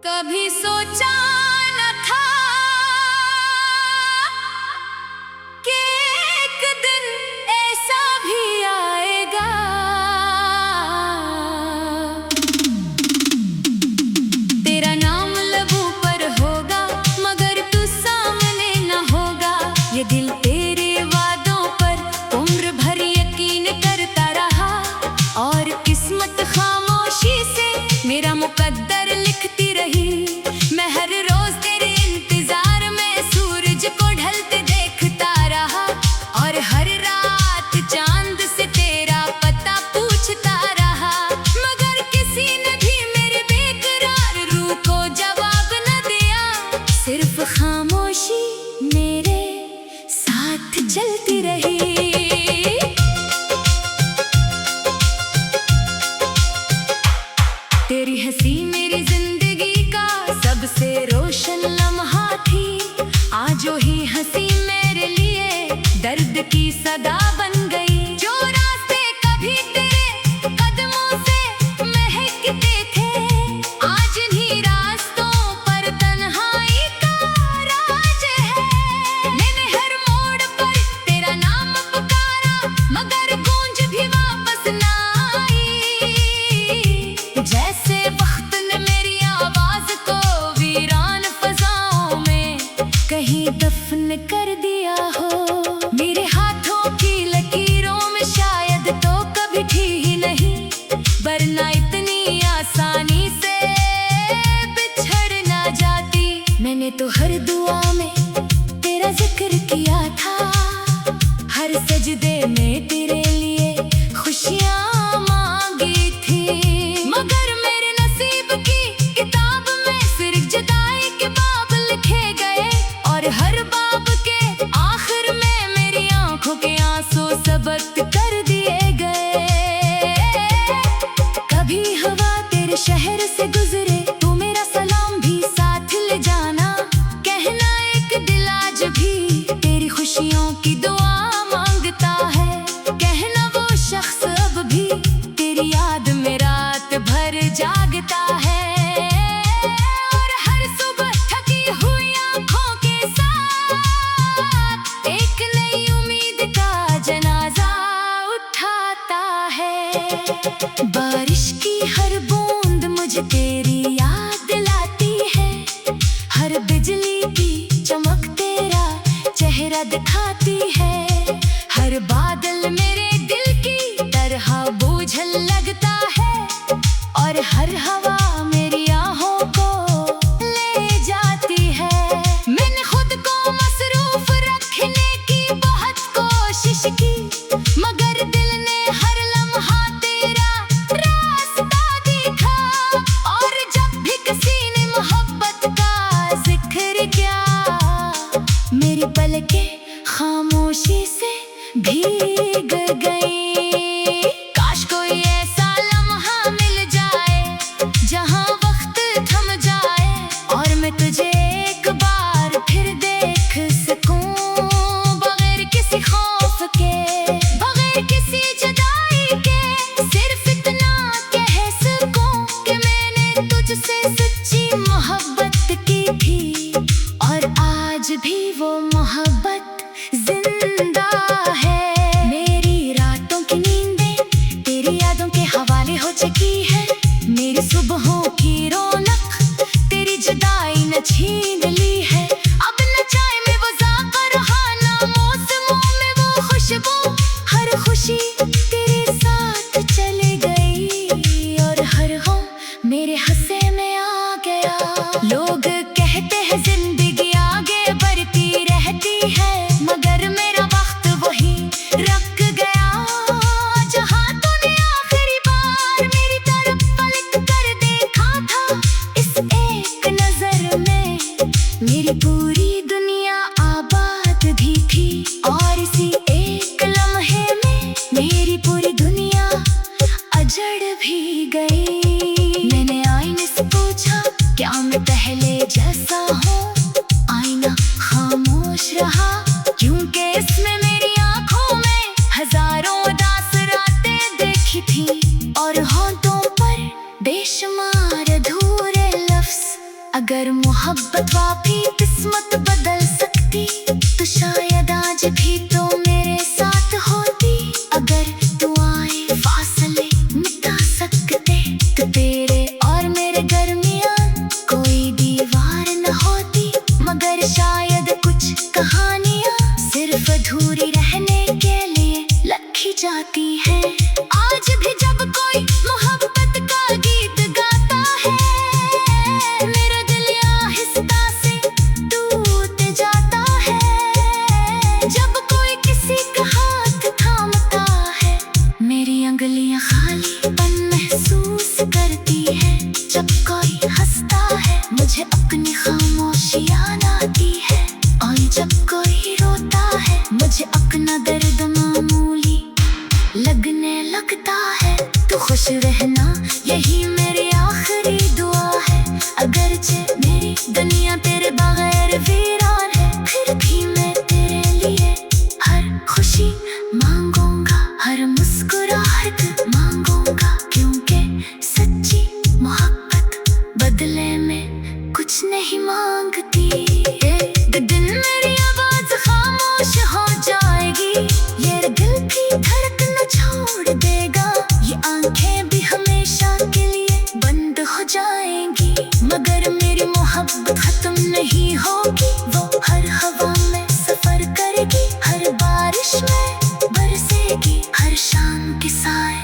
कभी सोचा न था कि एक दिन ऐसा भी आएगा। तेरा नाम लबों पर होगा मगर तू सामने न होगा। ये दिल तेरे वादों पर उम्र भर यकीन करता रहा और किस्मत खामोशी से मेरा मुकद्दर लिखती रही। मैं हर रोज तेरे इंतजार में सूरज को ढलते देखता रहा और हर रात चांद से तेरा पता पूछता रहा, मगर किसी ने भी मेरे बेकरार रूह को जवाब न दिया। सिर्फ खामोशी मेरे साथ चलती रही। तेरी हंसी मेरी जिंदगी का सबसे रोशन लम्हा थी। आज ही हंसी मेरे लिए दर्द की सदा बन गई। जो रास्ते कभी तेरे कदमों से महकते थे, आज इन्हीं रास्तों पर तन्हाई का राज है। मैंने हर मोड़ पर तेरा नाम पुकारा मगर गूंज भी वापस ना आई। जैसे वक्त ने मेरी आवाज को वीरान फजाओं में कहीं दफन कर दिया हो। मेरे हाथों की लकीरों में शायद तो कभी थी ही नहीं, वरना इतनी आसानी से बिछड़ ना जाती। मैंने तो हर दुआ में तेरा जिक्र किया था, हर सजदे में तेरे लिए खुशियां मांगी थी। मगर मेरे नसीब की किताब में सिर्फ जुदाई के बाब लिखे गए और हर बाब के आखिर में मेरी आंखों के आंसू सबक कर दिए गए। कभी हवा तेरे शहर से गुजरे तो मेरा सलाम भी साथ ले जाना। कहना एक दिल आज भी तेरी खुशियों की दुआ मांगता है। कहना वो शख्स अब भी तेरी याद में रात भर जागता है। और हर सुबह थकी हुई आंखों के साथ एक नई उम्मीद का जनाजा उठाता है। बारिश की हर बूंद मुझे तेरी याद दिलाती है, हर बिजली की चमक तेरा चेहरा दिखाती है। हर बादल मेरे दिल की तरह बोझल लगता है और हर हवा मेरी आहों को ले जाती है। मैंने खुद को मसरूफ रखने की बहुत कोशिश की, मगर दिल ने हर लम्हा तेरा रास्ता देखा। और जब भी किसी ने मोहब्बत का जिक्र किया, मेरी पलकें खामोशी से भीग गई। काश कोई ऐसा लम्हा मिल जाए जहां वक्त थम जाए और मैं तुझे एक बार फिर देख सकूं, बगैर किसी खौफ के, बगैर किसी जुदाई के। सिर्फ इतना कह सकूं कि मैंने तुझसे सच्ची मोहब्बत की थी और आज भी वो मोहब्बत जिंदा है। मेरी रातों की नींदें तेरी यादों के हवाले हो चुकी है। मेरी सुबहों की रौनक तेरी जुदाई न छीन ली है। अब न चाय में वो ज़ाक़ा रहा, ना मौसमों में वो खुशबू। हर खुशी तेरे साथ चली गई और हर गम मेरे हंसे में आ गया। लोग कहते हैं जिंदगी आगे बढ़ती रहती है, मगर मेरा वक्त वही रख गया जहां तूने आखिरी बार मेरी तरफ पलट कर देखा था। इस एक नजर में मेरी पूरी दुनिया आबाद भी थी और इसी एक लम्हे में मेरी पूरी दुनिया अजड़ भी गई। मैंने आईने से पूछा क्या मैं पहले जैसा हूँ, अगर मोहब्बत वाकई किस्मत बदल सकती तो शायद आज भी तो मेरे साथ होती। अगर दुआएं फासले मिटा सकते तो तेरे और मेरे दरमियान कोई दीवार न होती। मगर शायद कुछ कहानियां सिर्फ अधूरी रहने के लिए लिखी जाती है। आज भी जब कोई मोहब्बत का गीत गाता है मेरा दिल आहिस्ता से टूट जाता है। जब कोई किसी का हाथ थामता है मेरी उंगलियां खालीपन महसूस करती है। जब कोई हंसता है मुझे अपनी खामोशी याद आती है। और जब कोई रोता है मुझे अपना दर्द मामूली लगने लगता है। तो खुश रहना यही मेरी आखिरी दुआ है। अगरचे मेरी दुनिया तेरे बगैर वीरान है फिर भी मैं तेरे लिए हर खुशी मांगूंगा, हर मुस्कुराहट मांगूंगा। क्योंकि सच्ची मोहब्बत बदले में कुछ नहीं मांगती। एक दिन मेरी आवाज खामोश हो जाएगी, ये दिल भी धड़कना छोड़ देगा, ये आंखें भी हमेशा के लिए बंद हो जाएंगी। मगर मेरी मोहब्बत खत्म नहीं होगी, वो हर हवा में सफर करेगी, हर बारिश में बरसेगी, हर शाम के साए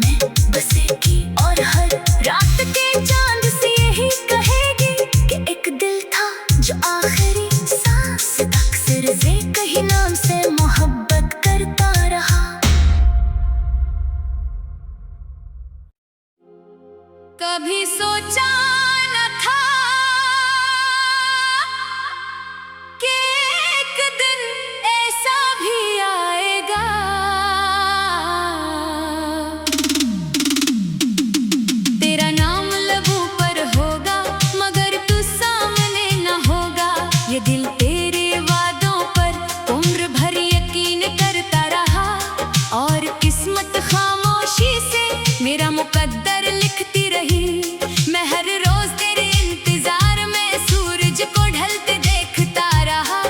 में बसेगी और हर रात के चांद से यही कहेगी कि एक दिल था जो आखिरी सांस तक सिर्फ एक ही नाम से मोहब्बत करता रहा। कभी सोचा न था कि एक दिन ऐसा भी आएगा। तेरा नाम लबों पर होगा मगर तू सामने न होगा। ये दिल तेरे वादों पर उम्र भर यकीन करता रहा और किस्मत खामोशी से मेरा मुकद्दर लिखती रही। मैं हर रोज तेरे इंतजार में सूरज को ढलते देखता रहा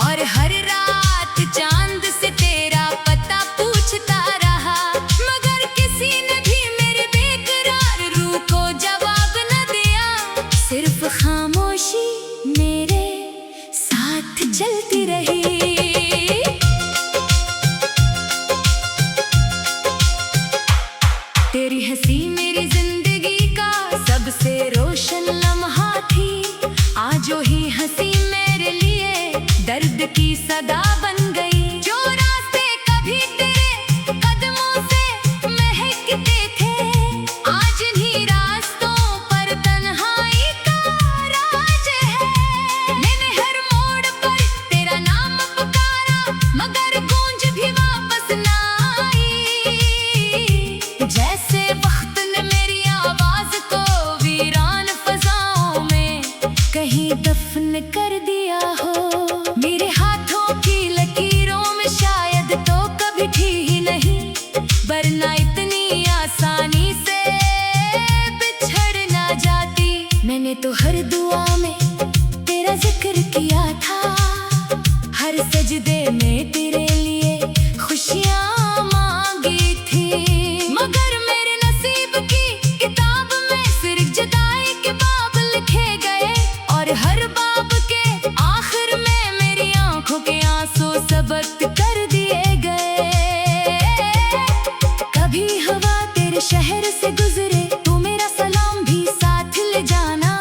और हर रात चांद से तेरा पता पूछता रहा। मगर किसी ने भी मेरे बेकरार रूह को जवाब न दिया, सिर्फ खामोशी मेरे साथ चलती रही। तेरी हंसी मेरी जिंदगी का सबसे रोशन लम्हा थी। आज ही हंसी मेरे लिए दर्द की सदा बन गई। जो रास्ते कभी तेरे कदमों से महकते थे आज इन्हीं रास्तों पर तन्हाई का राज है। मैंने हर मोड़ पर तेरा नाम पुकारा मगर गूंज भी वापस ना आई। जैसे वक्त ने मेरी आवाज को वीरान फजाओं में कहीं दफन कर दिया हो। मेरे हाथों की लकीरों में शायद तो कभी थी ही नहीं, वरना इतनी आसानी से बिछड़ ना जाती। मैंने तो हर दुआ में तेरा जिक्र किया था, हर सजदे में तेरे लिए खुशियां मांगी थी। मगर मेरे नसीब की किताब में सिर्फ जुदाई के बाब लिखे गए और हर बाब के आखिर में मेरी आंखों के आंसू सबक कर दिए गए। कभी हवा तेरे शहर से गुजरे तो मेरा सलाम भी साथ ले जाना।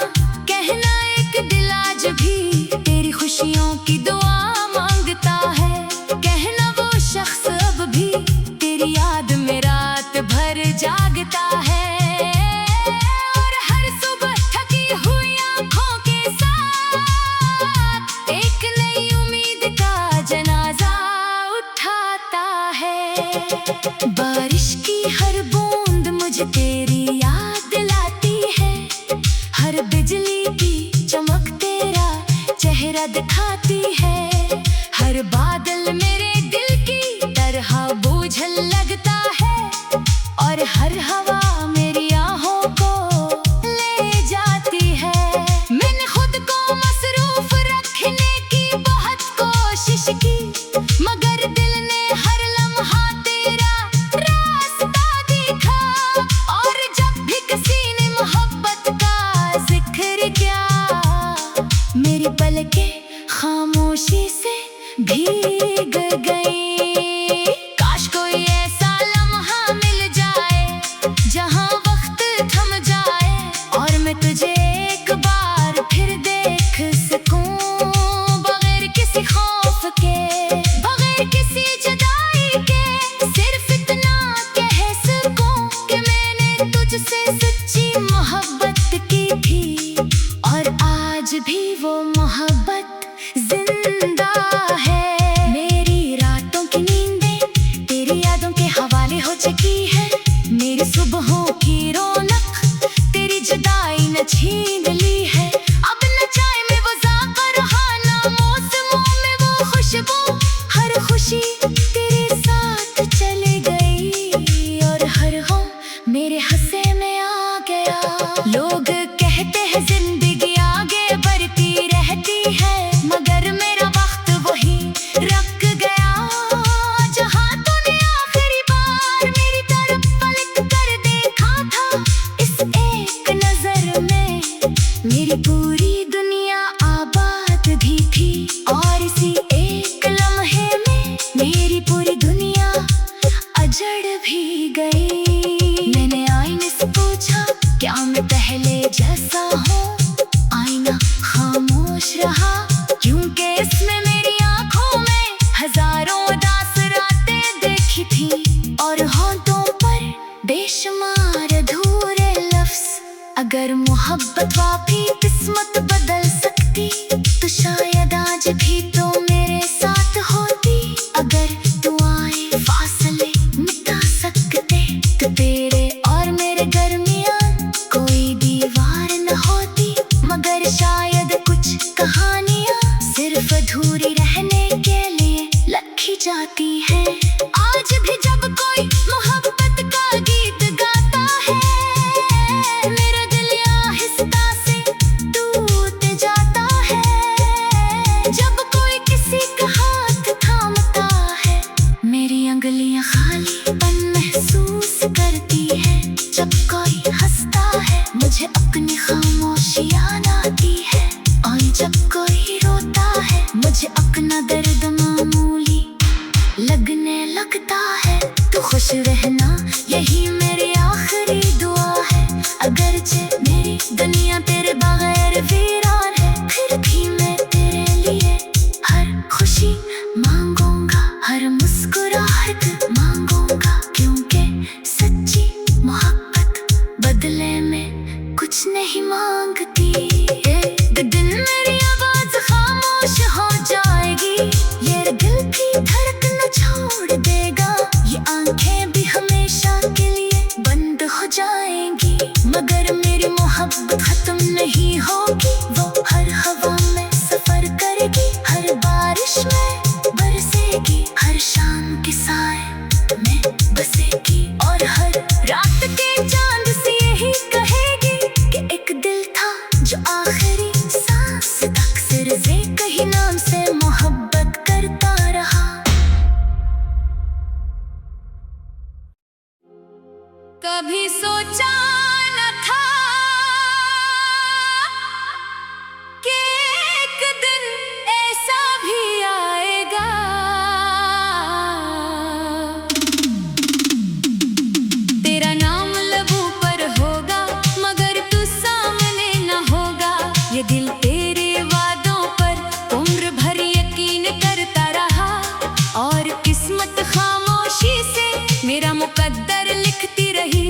कहना एक दिल आज भी तेरी खुशियों की दुआ मांगता है। कहना वो शख्स अब भी तेरी याद में रात भर जागता है। और हर सुबह थकी हुई आंखों के साथ एक नई उम्मीद का जनाजा उठाता है। बारिश की हर बूंद मुझे तेरी याद दिलाती है, हर बिजली की चमक तेरा चेहरा दिखाती है। हर बादल मेरे दिल की तरह बोझल लगता है और हर हवा मेरी आहों को ले जाती है। मैंने भीग गई। काश कोई ऐसा लम्हा मिल जाए जहाँ वक्त थम जाए और मैं तुझे एक बार फिर देख सकूं, बगैर किसी खौफ के, बगैर किसी जुदाई के। सिर्फ इतना कह सकूं कि मैंने तुझसे सच्ची मोहब्बत की थी और आज भी वो मोहब्बत जिंदा है। मेरी रातों की नींदें तेरी यादों के हवाले हो चुकी है, मेरी सुबहों की रौनक तेरी जुदाई न छीन ली है। अब न चाय में वो ज़ाक़ा रहा, ना मौसमों में वो खुशबू, हर खुशी तेरे साथ चली गई और हर गम मेरे हंसे में आ गया। लोग कहते हैं जिंदगी आगे बढ़ती रहती है, मगर मेरा वक्त वही रख गया जहाँ तूने आखिरी बार मेरी तरफ पलट कर देखा था। इस एक नजर में मेरी पूरी दुनिया आबाद भी थी और इसी एक लम्हे में मेरी पूरी दुनिया अजड़ भी गई। मैंने आईने से पूछा क्या मैं पहले जैसा हूँ, आईना खामोश रहा क्योंकि इसमें मेरी आंखों में हजारों उदास रातें देखी थी और होंठों पर बेशुमार अधूरे लफ्ज। अगर मोहब्बत वाकई किस्मत बदल सकती तो शायद आज भी तो मेरे साथ होती। अगर दुआएं फासले मिटा सकते तो तेरे और मेरे दरमियान कोई दीवार न होती, मगर शायद कुछ कहानियां सिर्फ अधूरी रहने के लिए लिखी जाती है। आज भी जब कोई मोहब्बत का गीत गाता है, मेरा दिल आहिस्ता से टूट जाता है। जब कोई किसी का हाथ थामता है, मेरी अंगलियां खालीपन महसूस करती है। जब कोई हंसता है, मुझे अपनी खामोशी याद आती है और जब कोई रोता है, मुझे अपना दर्द मामूली लगने लगता है। तो खुश रहना यही मेरी आखिरी दुआ है। अगरचे मेरी दुनिया तेरे बगैर वीरान है, फिर भी मैं तेरे लिए हर खुशी मांगूंगा, हर मुस्कुराहट मांगूंगा, क्योंकि सच्ची मोहब्बत बदले में कुछ नहीं मांगती। एक दिन मेरी आवाज खामोश हो जाएगी, ये दिल भी धड़कना छोड़ देगा, ये आंखें भी हमेशा के लिए बंद हो जाएंगी, मगर मेरी मोहब्बत खत्म नहीं होगी। वो हर हवा में सफर करेगी, हर बारिश में बरसेगी, हर शाम के साए में बसेगी और हर रात के चांद से यही कहेगी कि एक दिल था जो आखिरी सांस तक सिर से कहीं नाम से मोहब्बत करता रहा। कभी सोचा न था कि एक दिन ऐसा भी आएगा, तेरा नाम लबों पर होगा मगर तू सामने न होगा। ये दिल तेरे वादों पर उम्र भर यकीन करता रहा और किस्मत खामोशी से मेरा मुकद्दर लिखती रही।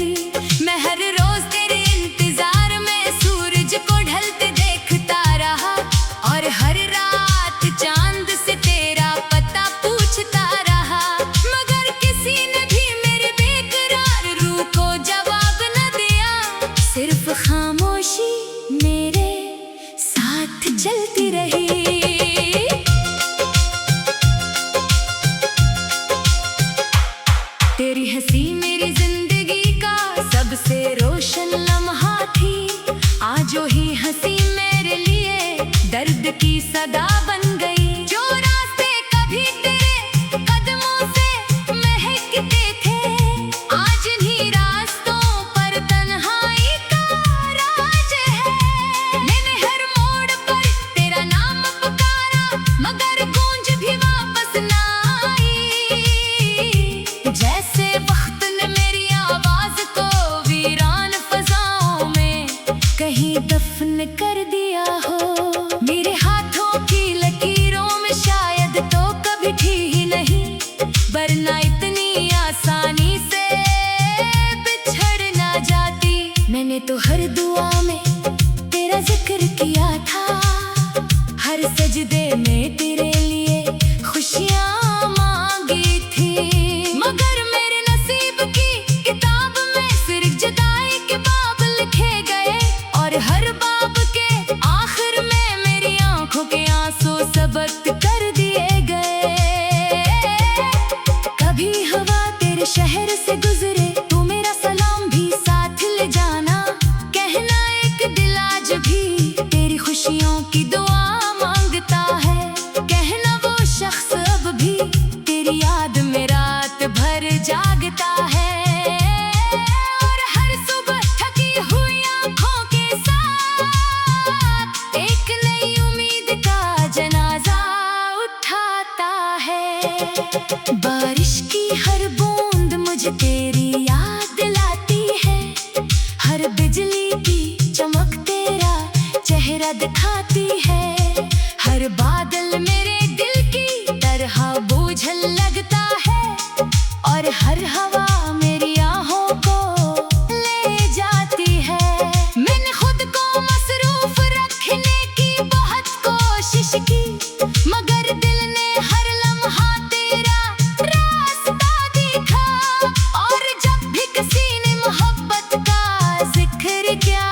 मैं हर रोज तेरे इंतजार में सूरज को ढलते देखता रहा और हर रात चांद से तेरा पता पूछता रहा, मगर किसी ने भी मेरे बेकरार रूह को जवाब न दिया। सिर्फ खामोशी मेरे साथ चलती रही। तेरी हंसी मेरी जिंदगी का सबसे रोशन लम्हा थी, आज वही हंसी मेरे लिए दर्द की सदा बन गई। जो रास्ते कभी तेरे कदमों से महकते थे, आज इन्हीं रास्तों पर तन्हाई का राज है। मैंने हर मोड़ पर तेरा नाम पुकारा, मगर गूंज भी वापस कहीं दफन कर दिया हो। मेरे हाथों की लकीरों में शायद तो कभी थी ही नहीं, वरना इतनी आसानी से बिछड़ ना जाती। मैंने तो हर दुआ में तेरा जिक्र किया था, हर सजदे में तेरे लिए खुशियाँ मांगी थी। मगर मेरे नसीब की किताब में सिर्फ जुदाई के बाब लिखे गए, और हर बाब के आखिर में मेरी आंखों के आंसू सबक कर दिए गए। कभी हवा तेरे शहर से गुजरे तो मेरा सलाम भी साथ ले जाना, कहना एक दिल आज भी तेरी खुशियों की दुआ मांगता है। कहना वो शख्स अब भी तेरी याद में रात भर जागता है, और हर सुबह थकी हुई आंखों के साथ एक नई उम्मीद का जनाजा उठाता है। बारिश की हर बूंद मुझे तेरी याद दिलाती है, हर बिजली की चमक तेरा चेहरा दिखाती है। हर बादल मेरे दिल की तरह बोझल लगता है, और हर हवा मेरी आहों को ले जाती है। मैंने खुद को मसरूफ रखने की बहुत कोशिश की, मगर दिल ने हर लम्हा तेरा रास्ता दिखा। और जब भी किसी ने मोहब्बत का जिक्र किया,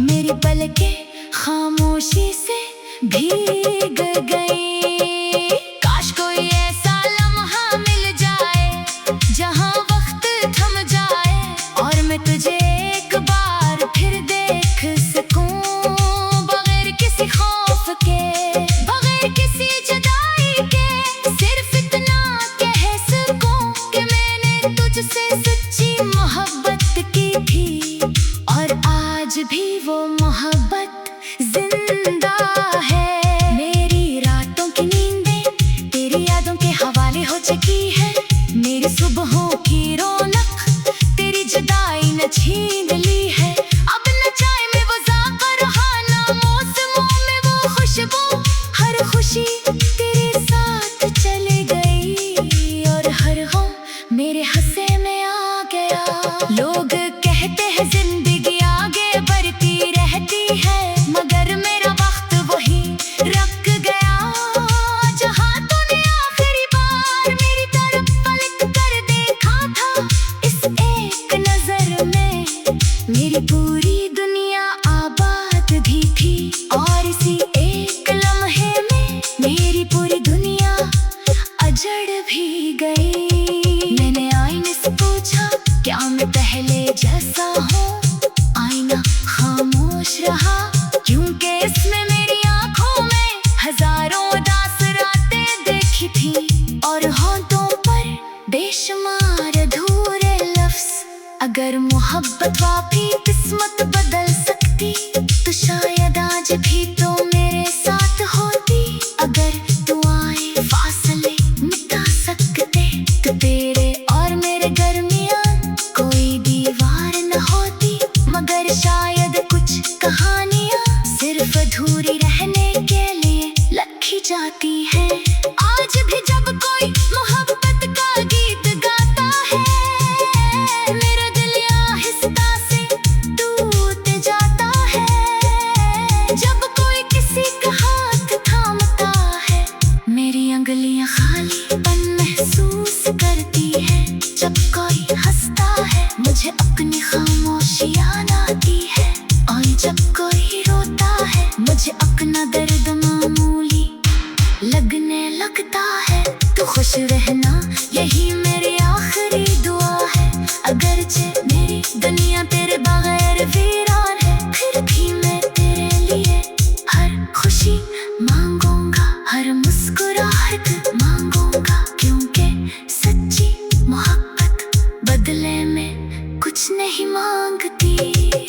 मेरी पलकें खामोशी से भीग गई। काश कोई ऐसा लम्हा मिल जाए जहां वक्त थम जाए, और मैं तुझे एक बार फिर देख सकूं, बगैर किसी खौफ के, बगैर किसी जुदाई के। सिर्फ इतना कह सकूं कि मैंने तुझसे सच्ची मोहब्बत की थी, और आज भी वो मोहब्बत जिंदा है। मेरी रातों की नींदें तेरी यादों के हवाले हो चुकी है, मेरी सुबहों की रौनक तेरी जुदाई न छीन ली है। अब न चाय में वो ज़ाक़ा रहा, ना मौसमों में वो खुशबू, हर खुशी तेरे साथ चली गई, और हर गम मेरे हंसे में आ गया। लोग कहते हैं जिंदगी आगे बढ़ती रहती है, मगर मेरा वक्त वही रख गया जहाँ तूने आखिरी बार मेरी तरफ पलट कर देखा था। इस एक नजर में मेरी पूरी दुनिया आबाद भी थी, और इसी एक लम्हे में मेरी पूरी दुनिया अजड़ भी गई। मैंने आईने से पूछा क्या मैं पहले जैसा हूँ, आईना खामोश रहा, क्योंकि इसमें मेरी आंखों में हजारों उदास रातें देखी थी, और होंठों पर बेशुमार अधूरे लफ्ज। अगर मोहब्बत वाकई किस्मत बदल सकती, तो शायद आज भी तो मेरे साथ होती। अगर तू आए फासले मिटा सकते, तो तेरे और मेरे दरमियान कोई दीवार न होती। मगर शायद कुछ कहानियाँ सिर्फ अधूरी रहने के लिए लिखी जाती है। आज भी जब कोई मोहब्बत का गीत गाता है, मेरा दिल आहिस्ता से टूट जाता है। जब कोई किसी का हाथ थामता है, मेरी अंगलियां खालीपन महसूस करती है। जब कोई हंसता है, मुझे अपनी खामोशी याद आती है, और जब कोई रोता है, मुझे अपना दर्द मामूली लगने लगता है। तो खुश रहना यही मेरी आखिरी दुआ है, अगरचे मेरी दुनिया तेरे बगैर वीरान है, फिर भी मैं तेरे लिए हर खुशी मांगूंगा, हर मुस्कुराहट मांगूंगा, क्योंकि सच्ची मोहब्बत बदले में कुछ नहीं मांगती।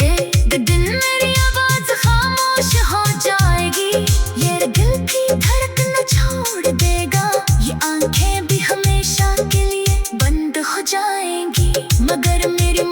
एक दिन मेरी आवाज खामोश हो जाएगी, ये दिल भी धड़कना छोड़ देगा, ये आंखें भी हमेशा के लिए बंद हो जाएंगी, मगर मेरी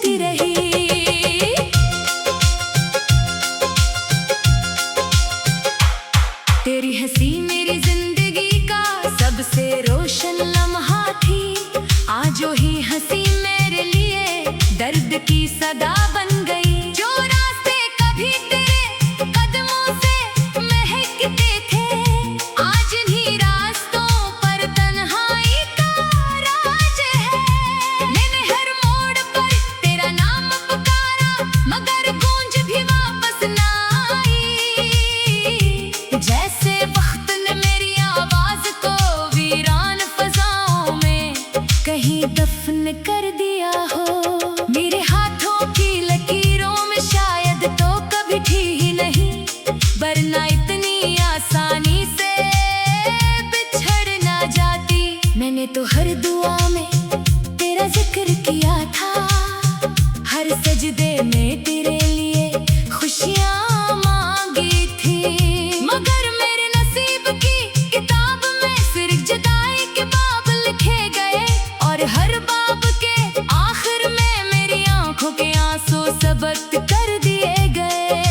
करती रही। तेरी हंसी मेरी जिंदगी का सबसे रोशन लम्हा थी। आज वही हंसी मेरे लिए दर्द की सदा बन गई। जो रास्ते कभी तेरे कदमों से महकते थे, आज इन्हीं रास्तों पर तन्हाई का राज है। मैंने हर मोड़ पर तेरा नाम पुकारा, मगर गूंज भी वापस ना आई। जैसे वक्त ने मेरी आवाज को वीरान फजाओं में कहीं दफन कर दिया हो। मेरे हाथों की लकीरों में शायद तो कभी थी ही नहीं, वरना इतनी आसानी से बिछड़ ना जाती। मैंने तो हर दुआ में तेरा जिक्र किया था, हर सजदे में तेरे लिए खुशियां मांगी थी। मगर मेरे नसीब की किताब में सिर्फ जुदाई के बाब लिखे गए, और हर बाब के आखिर में मेरी आंखों के आंसू सबक कर दिए गए।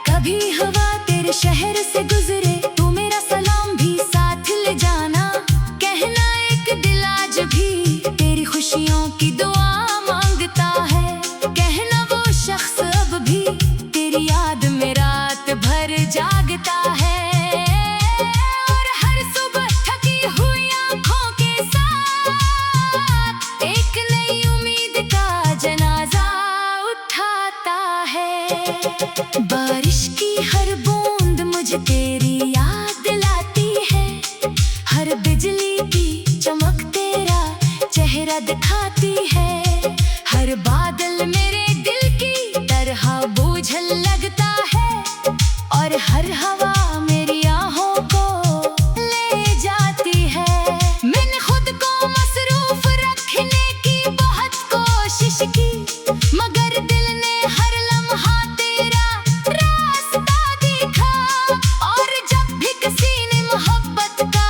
कभी हवा तेरे शहर से गुजरे तो मेरा सलाम भी साथ ले जाना। कहना एक दिल आज भी तेरी खुशियों की दुआ मांगता है। कहना वो शख्स अब भी तेरी याद में रात भर जागता है। और हर सुबह थकी हुई आंखों के साथ एक नई उम्मीद का जनाजा उठाता है। बारिश की हर बूंद मुझे तेरी याद दिलाती है। हर बिजली की चमक तेरा चेहरा दिखाती है। हर बादल मेरे दिल की तरह बोझल लगता है, और हर हवा मेरी आहों को ले जाती है। मैंने खुद को मसरूफ रखने की बहुत कोशिश की, मगर दिल ने हर लम्हा तेरा रास्ता देखा। और जब भी किसी ने मोहब्बत का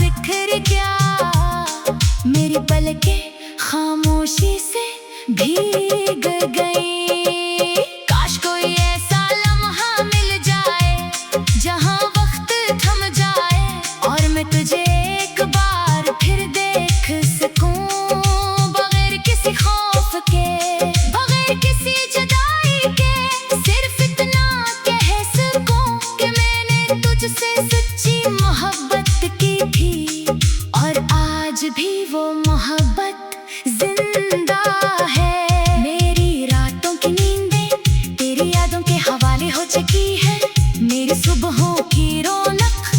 जिक्र किया, मेरी पलकें खामोशी से भीग गई। काश कोई ऐसा लम्हा मिल जाए जहां वक्त थम जाए, और मैं तुझे एक बार फिर देख सकूं, बगैर किसी खौफ के, बगैर किसी जुदाई के। सिर्फ इतना कह सकूं कि मैंने तुझसे सच्ची मोहब्बत की थी, और आज भी वो मोहब्बत जिंदा है। मेरी रातों की नींदें तेरी यादों के हवाले हो चुकी है। मेरी सुबहों की रौनक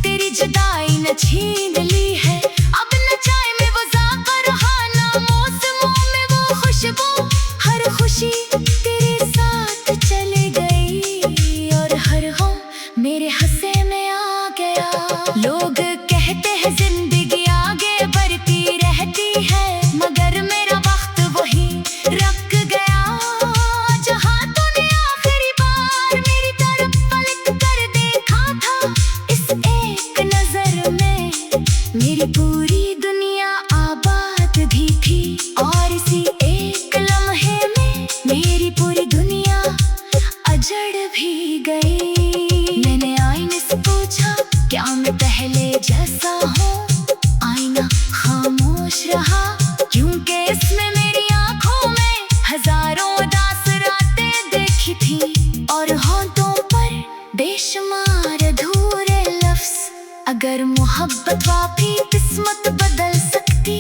तेरी जुदाई न छीन ली है। अब न चाय में वो ज़ाक़ा रहा, ना मौसमों में वो खुशबू। हर खुशी तेरे साथ चली गई, और हर गम मेरे हंसे में आ गया। लोग कहते हैं जिंदगी आगे बढ़ती रहती है, मगर मेरा वक्त वही रख गया जहां तूने आखिरी बार मेरी तरफ पलट कर देखा था। इस एक नजर में मेरी पूरी दुनिया आबाद भी थी, और इसी एक लम्हे में मेरी पूरी दुनिया अजड़ भी गई। मैंने आईने से पूछा, क्या मैं पहले जैसा हूँ? आईना खामोश रहा, क्योंकि इसमें मेरी आंखों में हजारों उदास रातें देखी थी, और होंठों पर बेशुमार अधूरे लफ्ज। अगर मोहब्बत वाकई किस्मत बदल सकती,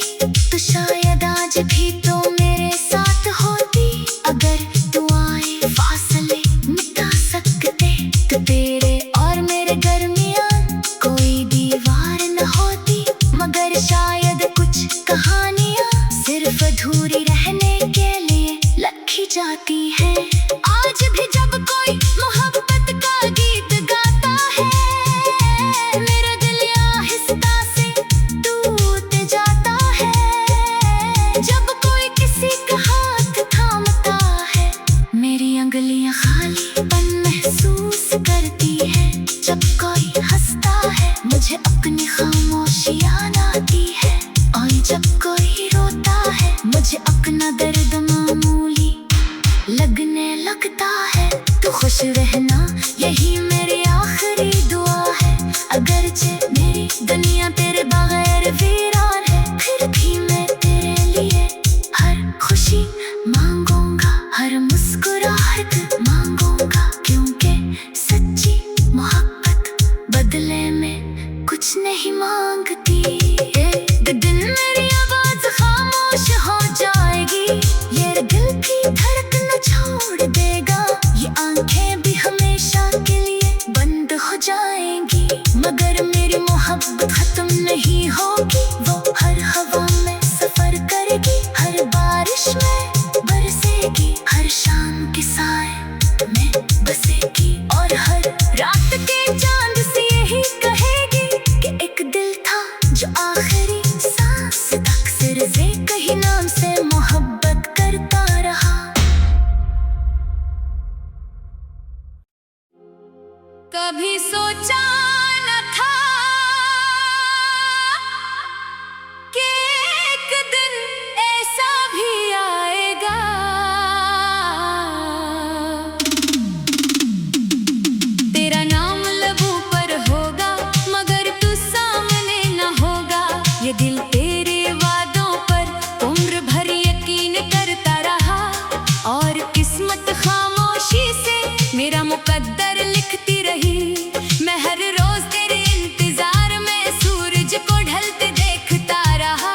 तो शायद आज भी तो मेरे साथ होती। अगर दुआएं फासले मिटा सकते, तो तेरे और मेरे दरमियान कोई दीवार न होती। मगर शायद कुछ कहानियां सिर्फ अधूरी रहने के लिए लिखी जाती है। आज भी जब कोई मोहब्बत का गीत गाता है, मेरा दिल आहिस्ता से टूट जाता है। जब कोई किसी का हाथ थामता है, मेरी अंगलियां खालीपन महसूस करती है। जब कोई हंसता है, मुझे अपनी खामोशी याद आती है, और जब कोई रोता है, मुझे अपना लगता है। तो खुश रहना यही मेरी आखिरी दुआ है। अगरचे मेरी दुनिया तेरे बगैर वीरान है, फिर भी मैं तेरे लिए हर खुशी मांगूंगा, हर मुस्कुराहट मांगूंगा, क्योंकि सच्ची मोहब्बत बदले में कुछ नहीं मांगती। एक दिन मेरी आवाज खामोश हो जाएगी, ये दिल की धड़कन छोड़ देगा, ये आंखें भी हमेशा के लिए बंद हो जाएंगी। मगर मेरी मोहब्बत खत्म नहीं होगी, वो हर हवा में सफर करेगी, हर बारिश में बरसेगी, हर शाम के साए में बसेगी, और हर रात के चांद से यही कहेगी कि एक दिल था जो आखिरी सांस तक सिर से कहीं नाम से मोहब्बत करता रहा। कभी सोचा न था कि एक दिन ऐसा भी आएगा, तेरा नाम लबों पर होगा मगर तू सामने न होगा। ये दिल तेरे वादों पर उम्र भर यकीन करता रहा, और किस्मत खामोशी से मेरा मुकद्दर लिखती रही। मैं हर रोज तेरे इंतजार में सूरज को ढलते देखता रहा,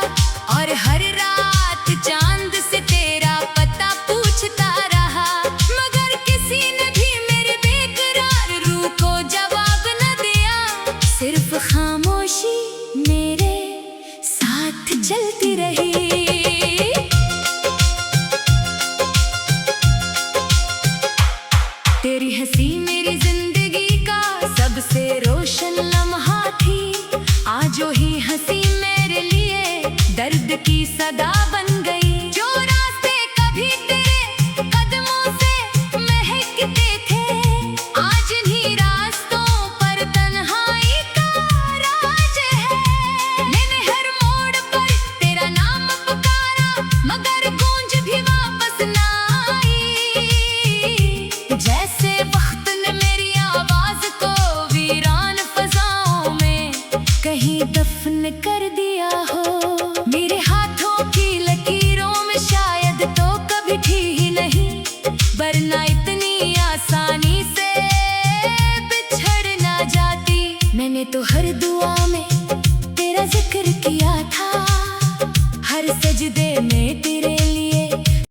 और हर रात चांद से तेरा पता पूछता रहा, मगर किसी ने भी मेरे बेकरार रूह को जवाब न दिया। सिर्फ खामोशी मेरे साथ चलती रही। तेरी हंसी मेरी जिंदगी का सबसे रोशन लम्हा थी, आज ही हंसी मेरे लिए दर्द की सदा